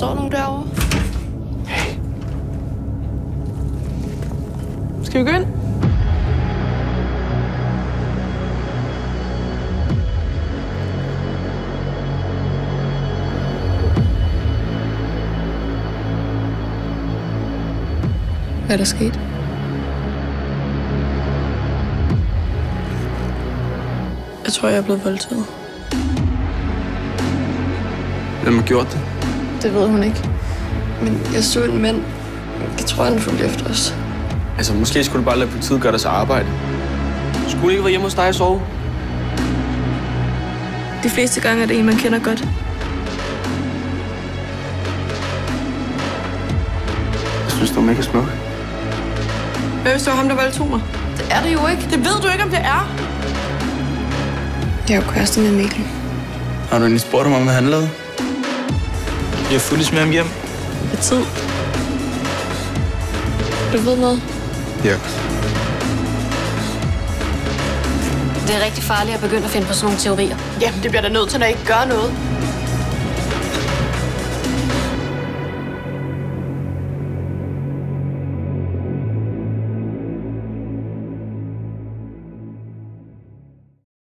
står nogen derovre. Hey. Skal vi gå ind? Hvad er der sket? Jeg tror, jeg er blevet voldtaget. Hvem har gjort det? Det ved hun ikke. Men jeg så en mand. Jeg tror, han fulgte efter os. Altså, måske skulle du bare lade politiet gøre deres arbejde. Skulle du ikke være hjemme hos dig og sove? De fleste gange er det en, man kender godt. Jeg synes, du er mega smuk. Hvad hvis det var ham, der voldtog mig? Det er det jo ikke. Det ved du ikke, om det er. Jeg er jo kæreste med Mikkel. Har du egentlig spurgt ham om, hvad han lavede? Jeg har fulgt med ham hjem. Hvad tid? Du ved noget? Ja. Det er rigtig farligt at begynde at finde på sådan nogle teorier. Jamen, det bliver da nødt til, at jeg ikke gør noget.